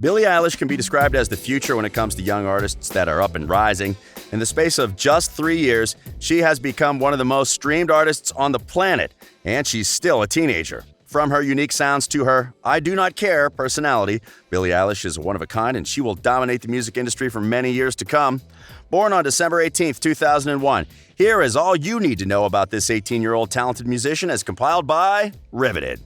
Billie Eilish can be described as the future when it comes to young artists that are up and rising. In the space of just 3 years, she has become one of the most streamed artists on the planet, and she's still a teenager. From her unique sounds to her "I do not care" personality, Billie Eilish is one of a kind, and she will dominate the music industry for many years to come. Born on December 18, 2001, here is all you need to know about this 18-year-old talented musician as compiled by Riveted.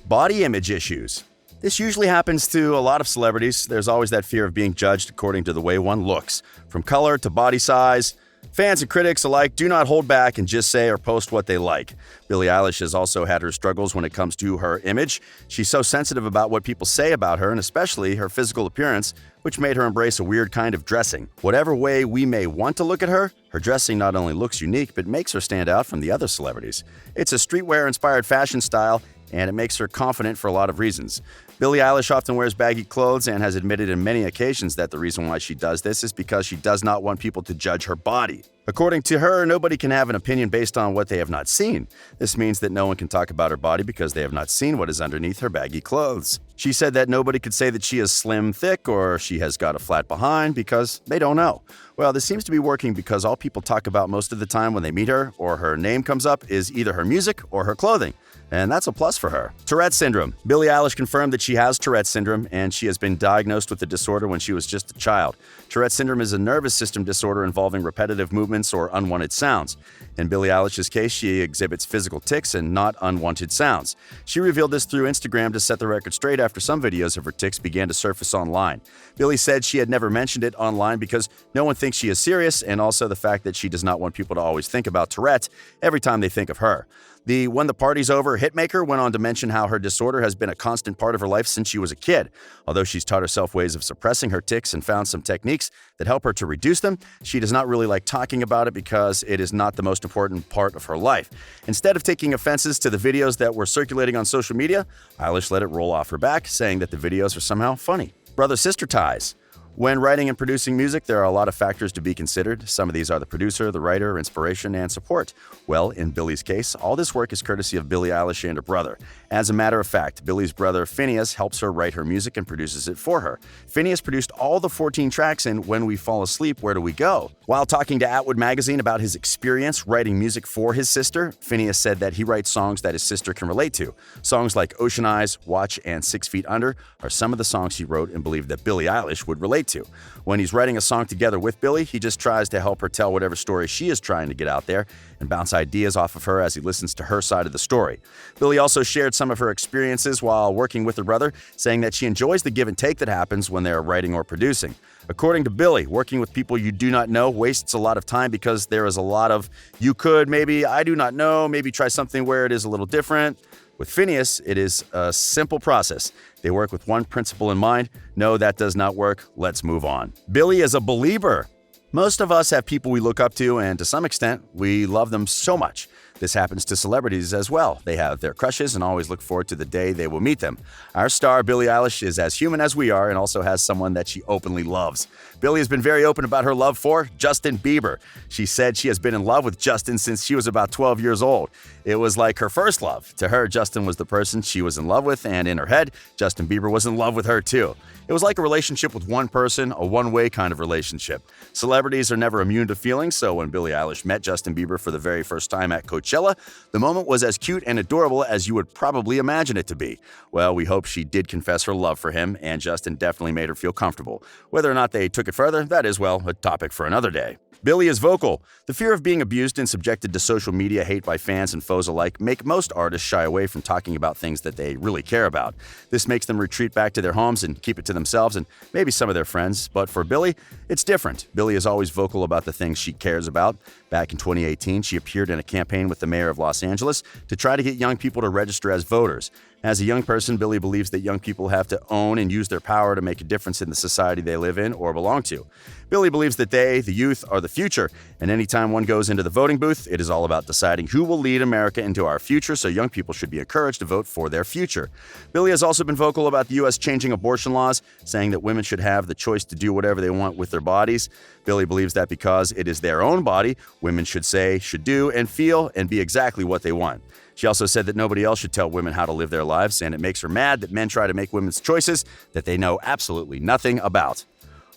Body image issues. This usually happens to a lot of celebrities. There's always that fear of being judged according to the way one looks, from color to body size. Fans and critics alike do not hold back and just say or post what they like. Billie Eilish has also had her struggles when it comes to her image. She's so sensitive about what people say about her, and especially her physical appearance, which made her embrace a weird kind of dressing. Whatever way we may want to look at her, her dressing not only looks unique, but makes her stand out from the other celebrities. It's a streetwear-inspired fashion style, and it makes her confident for a lot of reasons. Billie Eilish often wears baggy clothes and has admitted on many occasions that the reason why she does this is because she does not want people to judge her body. According to her, nobody can have an opinion based on what they have not seen. This means that no one can talk about her body because they have not seen what is underneath her baggy clothes. She said that nobody could say that she is slim, thick, or she has got a flat behind because they don't know. Well, this seems to be working because all people talk about most of the time when they meet her or her name comes up is either her music or her clothing. And that's a plus for her. Tourette syndrome. Billie Eilish confirmed that she has Tourette syndrome, and she has been diagnosed with the disorder when she was just a child. Tourette syndrome is a nervous system disorder involving repetitive movements or unwanted sounds. In Billie Eilish's case, she exhibits physical tics and not unwanted sounds. She revealed this through Instagram to set the record straight after some videos of her tics began to surface online. Billie said she had never mentioned it online because no one thinks she is serious, and also the fact that she does not want people to always think about Tourette every time they think of her. The "When the Party's Over" hitmaker went on to mention how her disorder has been a constant part of her life since she was a kid. Although she's taught herself ways of suppressing her tics and found some techniques that help her to reduce them, she does not really like talking about it because it is not the most important part of her life. Instead of taking offenses to the videos that were circulating on social media, Eilish let it roll off her back, saying that the videos are somehow funny. Brother-sister ties. When writing and producing music, there are a lot of factors to be considered. Some of these are the producer, the writer, inspiration, and support. Well, in Billie's case, all this work is courtesy of Billie Eilish and her brother. As a matter of fact, Billie's brother Phineas helps her write her music and produces it for her. Phineas produced all the 14 tracks in "When We Fall Asleep, Where Do We Go?" While talking to Atwood magazine about his experience writing music for his sister, Phineas said that he writes songs that his sister can relate to. Songs like "Oshin Eyes," "Watch," and "6 Feet Under" are some of the songs he wrote and believed that Billie Eilish would relate to. When he's writing a song together with Billie, he just tries to help her tell whatever story she is trying to get out there and bounce ideas off of her as he listens to her side of the story. Billie also shared some of her experiences while working with her brother, saying that she enjoys the give and take that happens when they are writing or producing. According to Billie, working with people you do not know wastes a lot of time because there is a lot of "you could, maybe, I do not know, maybe try something where it is a little different." With Phineas, it is a simple process. They work with one principle in mind. No, that does not work. Let's move on. Billie is a believer. Most of us have people we look up to, and to some extent, we love them so much. This happens to celebrities as well. They have their crushes and always look forward to the day they will meet them. Our star, Billie Eilish, is as human as we are and also has someone that she openly loves. Billie has been very open about her love for Justin Bieber. She said she has been in love with Justin since she was about 12 years old. It was like her first love. To her, Justin was the person she was in love with, and in her head, Justin Bieber was in love with her too. It was like a relationship with one person, a one-way kind of relationship. Celebrities are never immune to feelings, so when Billie Eilish met Justin Bieber for the very first time at Coachella, the moment was as cute and adorable as you would probably imagine it to be. Well, we hope she did confess her love for him, and Justin definitely made her feel comfortable. Whether or not they took it further, that is, well, a topic for another day. Billie is vocal. The fear of being abused and subjected to social media hate by fans and foes alike make most artists shy away from talking about things that they really care about. This makes them retreat back to their homes and keep it to themselves and maybe some of their friends. But for Billie, it's different. Billie is always vocal about the things she cares about. Back in 2018, she appeared in a campaign with the mayor of Los Angeles to try to get young people to register as voters. As a young person, Billie believes that young people have to own and use their power to make a difference in the society they live in or belong to. Billie believes that they, the youth, are the future, and anytime one goes into the voting booth, it is all about deciding who will lead America into our future, so young people should be encouraged to vote for their future. Billie has also been vocal about the U.S. changing abortion laws, saying that women should have the choice to do whatever they want with their bodies. Billie believes that because it is their own body, Women should say, should do, and feel, and be exactly what they want. She also said that nobody else should tell women how to live their lives, and it makes her mad that men try to make women's choices that they know absolutely nothing about.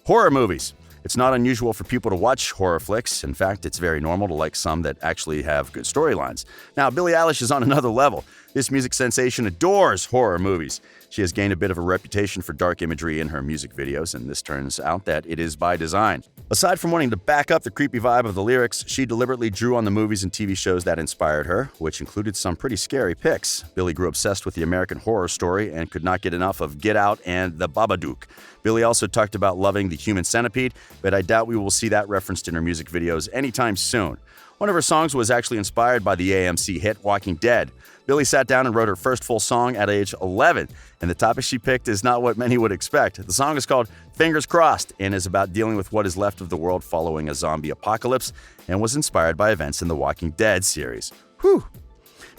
Horror movies. It's not unusual for people to watch horror flicks. In fact, it's very normal to like some that actually have good storylines. Now, Billie Eilish is on another level. This music sensation adores horror movies. She has gained a bit of a reputation for dark imagery in her music videos, and this turns out that it is by design. Aside from wanting to back up the creepy vibe of the lyrics, she deliberately drew on the movies and TV shows that inspired her, which included some pretty scary pics. Billie grew obsessed with the American Horror Story and could not get enough of Get Out and The Babadook. Billie also talked about loving the human centipede, but I doubt we will see that referenced in her music videos anytime soon. One of her songs was actually inspired by the AMC hit Walking Dead. Billie sat down and wrote her first full song at age 11, and the topic she picked is not what many would expect. The song is called Fingers Crossed and is about dealing with what is left of the world following a zombie apocalypse and was inspired by events in the Walking Dead series. Whew!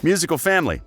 Musical family.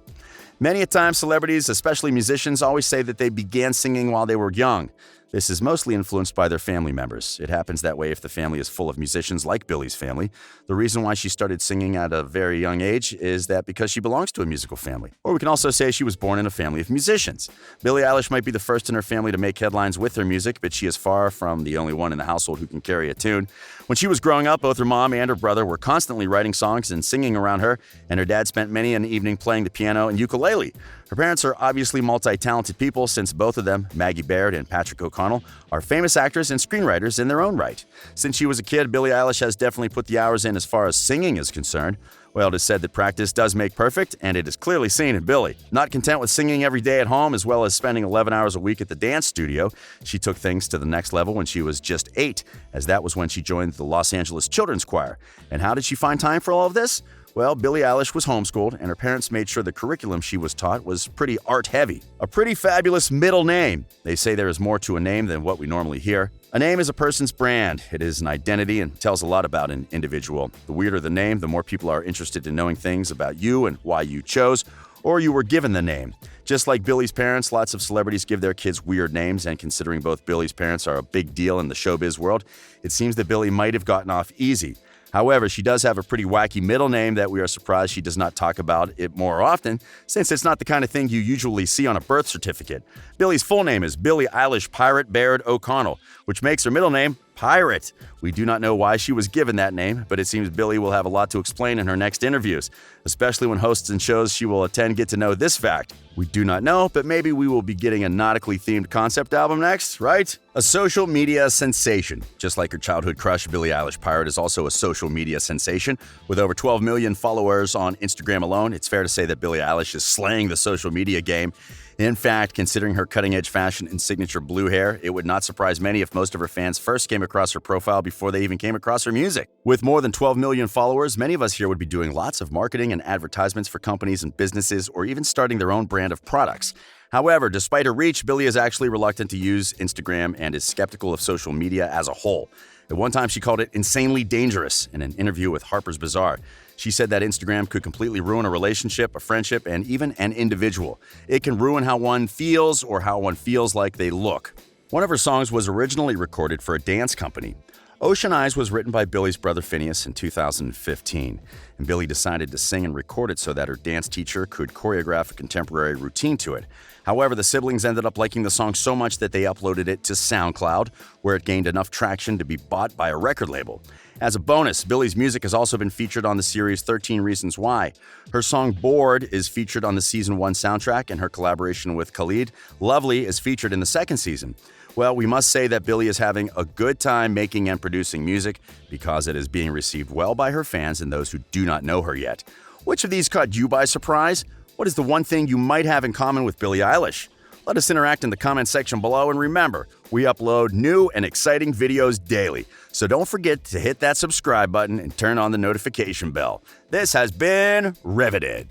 Many a time, celebrities, especially musicians, always say that they began singing while they were young. This is mostly influenced by their family members. It happens that way if the family is full of musicians like Billie's family. The reason why she started singing at a very young age is that because she belongs to a musical family. Or we can also say she was born in a family of musicians. Billie Eilish might be the first in her family to make headlines with her music, but she is far from the only one in the household who can carry a tune. When she was growing up, both her mom and her brother were constantly writing songs and singing around her, and her dad spent many an evening playing the piano and ukulele. Her parents are obviously multi-talented people since both of them, Maggie Baird and Patrick O'Connell, are famous actors and screenwriters in their own right. Since she was a kid, Billie Eilish has definitely put the hours in as far as singing is concerned. Well, it is said that practice does make perfect, and it is clearly seen in Billie. Not content with singing every day at home as well as spending 11 hours a week at the dance studio, she took things to the next level when she was just 8, as that was when she joined the Los Angeles Children's Choir. And how did she find time for all of this? Well, Billie Eilish was homeschooled, and her parents made sure the curriculum she was taught was pretty art-heavy. A pretty fabulous middle name. They say there is more to a name than what we normally hear. A name is a person's brand. It is an identity and tells a lot about an individual. The weirder the name, the more people are interested in knowing things about you and why you chose, or you were given the name. Just like Billie's parents, lots of celebrities give their kids weird names, and considering both Billie's parents are a big deal in the showbiz world, it seems that Billie might have gotten off easy. However, she does have a pretty wacky middle name that we are surprised she does not talk about it more often, since it's not the kind of thing you usually see on a birth certificate. Billie's full name is Billie Eilish Pirate Baird O'Connell, which makes her middle name Pirate. We do not know why she was given that name, but it seems Billie will have a lot to explain in her next interviews, especially when hosts and shows she will attend get to know this fact. We do not know, but maybe we will be getting a nautically themed concept album next, right? A social media sensation. Just like her childhood crush, Billie Eilish Pirate is also a social media sensation. With over 12 million followers on Instagram alone, it's fair to say that Billie Eilish is slaying the social media game. In fact, considering her cutting-edge fashion and signature blue hair, it would not surprise many if most of her fans first came across her profile before they even came across her music. With more than 12 million followers, many of us here would be doing lots of marketing and advertisements for companies and businesses, or even starting their own brand of products. However, despite her reach, Billie is actually reluctant to use Instagram and is skeptical of social media as a whole. At one time, she called it insanely dangerous in an interview with Harper's Bazaar. She said that Instagram could completely ruin a relationship, a friendship, and even an individual. It can ruin how one feels or how one feels like they look. One of her songs was originally recorded for a dance company. Oshin Eyes was written by Billie's brother Phineas in 2015, and Billie decided to sing and record it so that her dance teacher could choreograph a contemporary routine to it. However, the siblings ended up liking the song so much that they uploaded it to SoundCloud, where it gained enough traction to be bought by a record label. As a bonus, Billie's music has also been featured on the series 13 Reasons Why. Her song Bored is featured on the Season 1 soundtrack, and her collaboration with Khalid, Lovely, is featured in the second season. Well, we must say that Billie is having a good time making and producing music because it is being received well by her fans and those who do not know her yet. Which of these caught you by surprise? What is the one thing you might have in common with Billie Eilish? Let us interact in the comment section below, and remember, we upload new and exciting videos daily, so don't forget to hit that subscribe button and turn on the notification bell. This has been Riveted.